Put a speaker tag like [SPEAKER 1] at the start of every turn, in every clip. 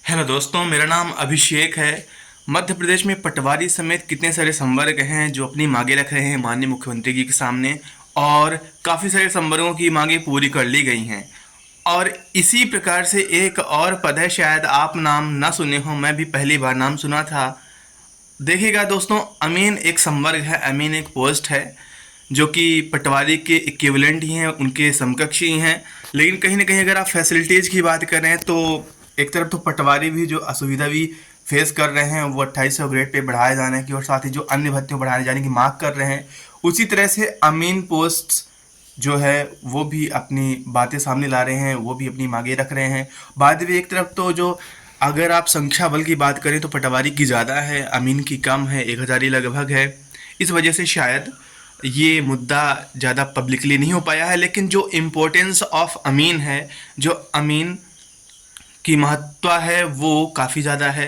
[SPEAKER 1] Hello दोस्तों, मेरा नाम अभिषेक है। मध्य प्रदेश में पटवारी समेत कितने सारे संवर्ग हैं जो अपनी मांगे रख रहे हैं माननीय मुख्यमंत्री जी के सामने, और काफ़ी सारे संवर्गों की मांगे पूरी कर ली गई हैं। और इसी प्रकार से एक और पद है, शायद आप नाम ना सुने हो, मैं भी पहली बार नाम सुना था। देखिएगा दोस्तों, अमीन एक संवर्ग है, अमीन एक पोस्ट है जो कि पटवारी के इक्विवेलेंट ही हैं, उनके समकक्ष ही हैं। लेकिन कहीं ना कहीं अगर आप फैसिलिटीज़ की बात करें तो एक तरफ तो पटवारी भी जो असुविधा भी फेस कर रहे हैं वो 2800 ग्रेड पे बढ़ाए जाने की, और साथ ही जो अन्य भत्तियों बढ़ाए जाने की मांग कर रहे हैं, उसी तरह से अमीन पोस्ट जो है वो भी अपनी बातें सामने ला रहे हैं, वो भी अपनी मांगे रख रहे हैं। बाद में एक तरफ तो जो अगर आप संख्या बल की बात करें तो पटवारी की ज़्यादा है, अमीन की कम है, 1000 ही लगभग है। इस वजह से शायद ये मुद्दा ज़्यादा पब्लिकली नहीं हो पाया है। लेकिन जो इम्पोर्टेंस ऑफ अमीन है, जो अमीन की महत्व है, वो काफ़ी ज़्यादा है।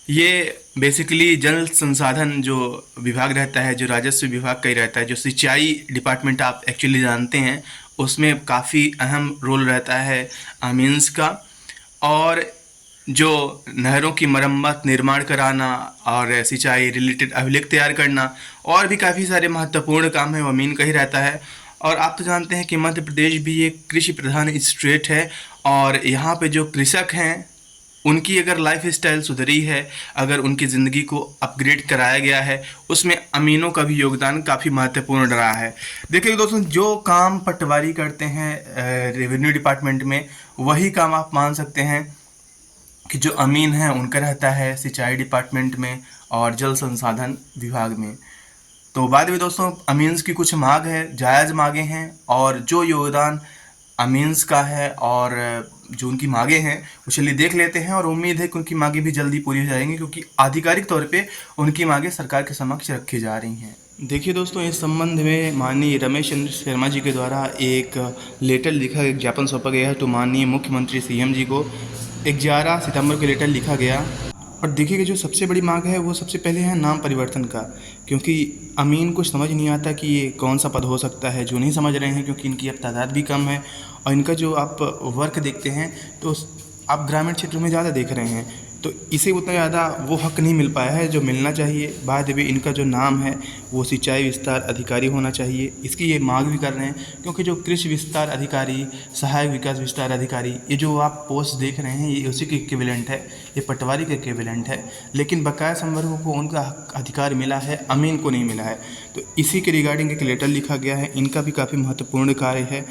[SPEAKER 1] ये बेसिकली जल संसाधन जो विभाग रहता है, जो राजस्व विभाग का ही रहता है, जो सिंचाई डिपार्टमेंट आप एक्चुअली जानते हैं, उसमें काफ़ी अहम रोल रहता है अमीन्स का। और जो नहरों की मरम्मत, निर्माण कराना और सिंचाई रिलेटेड अभिलेख तैयार करना और भी काफ़ी सारे महत्वपूर्ण काम है वो अमीन का ही रहता है। और आप तो जानते हैं कि मध्य प्रदेश भी एक कृषि प्रधान स्टेट है, और यहाँ पे जो कृषक हैं उनकी अगर लाइफ स्टाइल सुधरी है, अगर उनकी ज़िंदगी को अपग्रेड कराया गया है, उसमें अमीनों का भी योगदान काफ़ी महत्वपूर्ण रहा है। देखिए दोस्तों, जो काम पटवारी करते हैं रेवेन्यू डिपार्टमेंट में, वही काम आप मान सकते हैं कि जो अमीन है उनका रहता है सिंचाई डिपार्टमेंट में और जल संसाधन विभाग में। तो बाद में दोस्तों, अमीन्स की कुछ मांग है, जायज़ मांगे हैं, और जो योगदान अमीन्स का है और जो उनकी मांगे हैं वो चलिए देख लेते हैं। और उम्मीद है कि उनकी मांगे भी जल्दी पूरी हो जाएंगी, क्योंकि आधिकारिक तौर पे उनकी मांगे सरकार के समक्ष रखी जा रही हैं। देखिए दोस्तों, इस संबंध में माननीय रमेश चंद्र शर्मा जी के द्वारा एक लेटर लिखा, एक ज्ञापन सौंपा गया है तो माननीय मुख्यमंत्री सीएम जी को 11 सितंबर को लेटर लिखा गया। और देखिए कि जो सबसे बड़ी मांग है वो सबसे पहले है नाम परिवर्तन का, क्योंकि अमीन को समझ नहीं आता कि ये कौन सा पद हो सकता है, जो नहीं समझ रहे हैं, क्योंकि इनकी अब तादाद भी कम है। और इनका जो आप वर्क देखते हैं तो आप ग्रामीण क्षेत्रों में ज़्यादा देख रहे हैं, तो इसे उतना ज़्यादा वो हक नहीं मिल पाया है जो मिलना चाहिए। बाद में इनका जो नाम है वो सिंचाई विस्तार अधिकारी होना चाहिए, इसकी ये मांग भी कर रहे हैं। क्योंकि जो कृषि विस्तार अधिकारी, सहायक विकास विस्तार अधिकारी, ये जो आप पोस्ट देख रहे हैं, ये उसी के इक्विवेलेंट है, ये पटवारी के इक्विवेलेंट है। लेकिन बकाया संवर्गों को उनका अधिकार मिला है, अमीन को नहीं मिला है। तो इसी के रिगार्डिंग एक लेटर लिखा गया है। इनका भी काफ़ी महत्वपूर्ण कार्य है,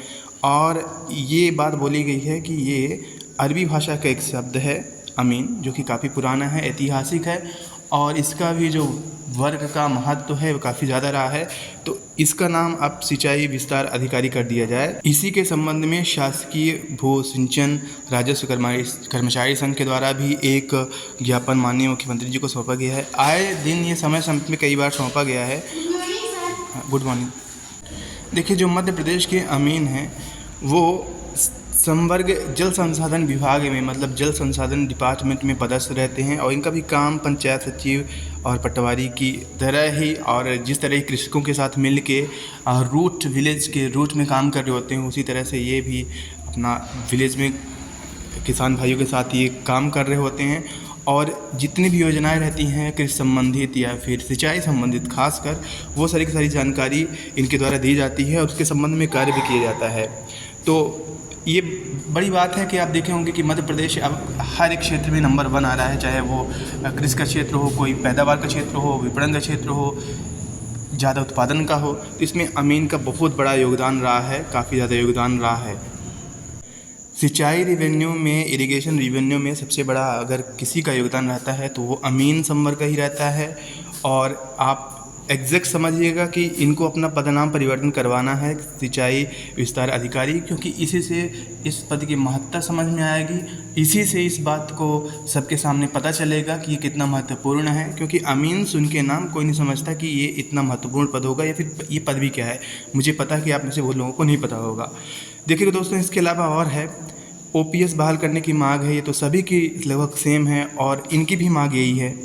[SPEAKER 1] और ये बात बोली गई है कि ये अरबी भाषा का एक शब्द है अमीन, जो कि काफ़ी पुराना है, ऐतिहासिक है, और इसका भी जो वर्ग का महत्व है वो काफ़ी ज़्यादा रहा है। तो इसका नाम अब सिंचाई विस्तार अधिकारी कर दिया जाए। इसी के संबंध में शासकीय भू सिंचन राजस्व कर्मचारी संघ के द्वारा भी एक ज्ञापन माननीय मुख्यमंत्री जी को सौंपा गया है। आए दिन ये समय समय में कई बार सौंपा गया है। Good morning. देखिए, जो मध्य प्रदेश के अमीन हैं वो संवर्ग जल संसाधन विभाग में, मतलब जल संसाधन डिपार्टमेंट में पदस्थ रहते हैं, और इनका भी काम पंचायत सचिव और पटवारी की तरह ही, और जिस तरह कृषकों के साथ मिल के रूट विलेज के रूट में काम कर रहे होते हैं, उसी तरह से ये भी अपना विलेज में किसान भाइयों के साथ ये काम कर रहे होते हैं। और जितनी भी योजनाएं रहती हैं कृषि संबंधित या फिर सिंचाई संबंधित, खासकर वो सारी की सारी जानकारी इनके द्वारा दी जाती है, और उसके संबंध में कार्य भी किया जाता है। तो ये बड़ी बात है कि आप देखे होंगे कि मध्य प्रदेश अब हर एक क्षेत्र में नंबर 1 आ रहा है, चाहे वो कृषि का क्षेत्र हो, कोई पैदावार का क्षेत्र हो, विपणन का क्षेत्र हो, ज़्यादा उत्पादन का हो। तो इसमें अमीन का बहुत बड़ा योगदान रहा है, काफ़ी ज़्यादा योगदान रहा है। सिंचाई रेवेन्यू में, इरिगेशन रेवेन्यू में सबसे बड़ा अगर किसी का योगदान रहता है तो वो अमीन संवर्ग का ही रहता है। और आप एग्जैक्ट समझिएगा कि इनको अपना पदनाम परिवर्तन करवाना है सिंचाई विस्तार अधिकारी, क्योंकि इसी से इस पद की महत्ता समझ में आएगी, इसी से इस बात को सबके सामने पता चलेगा कि ये कितना महत्वपूर्ण है। क्योंकि अमीन सुन के नाम कोई नहीं समझता कि ये इतना महत्वपूर्ण पद होगा, या फिर ये पद भी क्या है। मुझे पता है कि आप में से बहुत लोगों को नहीं पता होगा। देखिए दोस्तों, इसके अलावा और है ओपीएस बहाल करने की मांग है, ये तो सभी की लगभग सेम है, और इनकी भी मांग यही है।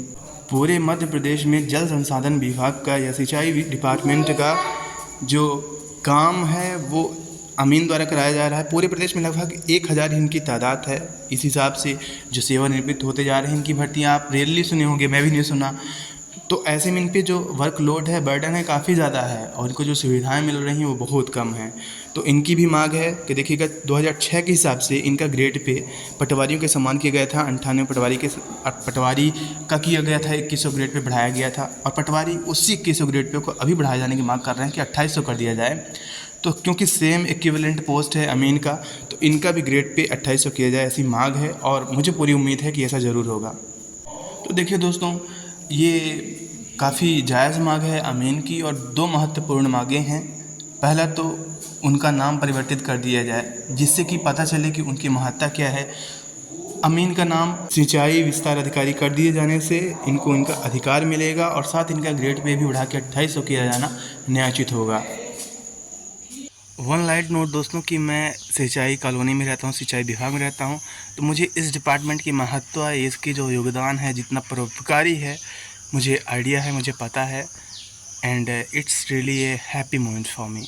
[SPEAKER 1] पूरे मध्य प्रदेश में जल संसाधन विभाग का या सिंचाई डिपार्टमेंट का जो काम है वो अमीन द्वारा कराया जा रहा है। पूरे प्रदेश में लगभग 1000 इनकी तादाद है। इस हिसाब से जो सेवानिवृत्त होते जा रहे हैं इनकी भर्तियाँ आप रेयरली सुने होंगे, मैं भी नहीं सुना। तो ऐसे में इन पे जो वर्कलोड है, बर्डन है, काफ़ी ज़्यादा है और इनको जो सुविधाएं मिल रही हैं वो बहुत कम हैं। तो इनकी भी मांग है कि देखिएगा 2006 के हिसाब से इनका ग्रेड पे पटवारियों के समान किया गया था। 98 पटवारी का किया गया था, 2100 ग्रेड पे बढ़ाया गया था और पटवारी उसी 2100 ग्रेड पे को अभी बढ़ाए जाने की मांग कर रहे हैं कि 2800 कर दिया जाए। तो क्योंकि सेम इक्विवेलेंट पोस्ट है अमीन का, तो इनका भी ग्रेड पे 2800 किया जाए, ऐसी मांग है और मुझे पूरी उम्मीद है कि ऐसा ज़रूर होगा। तो देखिए दोस्तों, ये काफ़ी जायज़ मांग है अमीन की और दो महत्वपूर्ण मांगें हैं। पहला तो उनका नाम परिवर्तित कर दिया जाए जिससे कि पता चले कि उनकी महत्ता क्या है। अमीन का नाम सिंचाई विस्तार अधिकारी कर दिए जाने से इनको इनका अधिकार मिलेगा और साथ इनका ग्रेड पे भी बढ़ा के 2800 किया जाना न्यायोचित होगा। वन लाइट नोट दोस्तों कि मैं सिंचाई कॉलोनी में रहता हूँ, सिंचाई विभाग में रहता हूँ, तो मुझे इस डिपार्टमेंट की महत्व, इसकी जो योगदान है, जितना परोपकारी है, मुझे आइडिया है, मुझे पता है। And it's really a happy moment for me.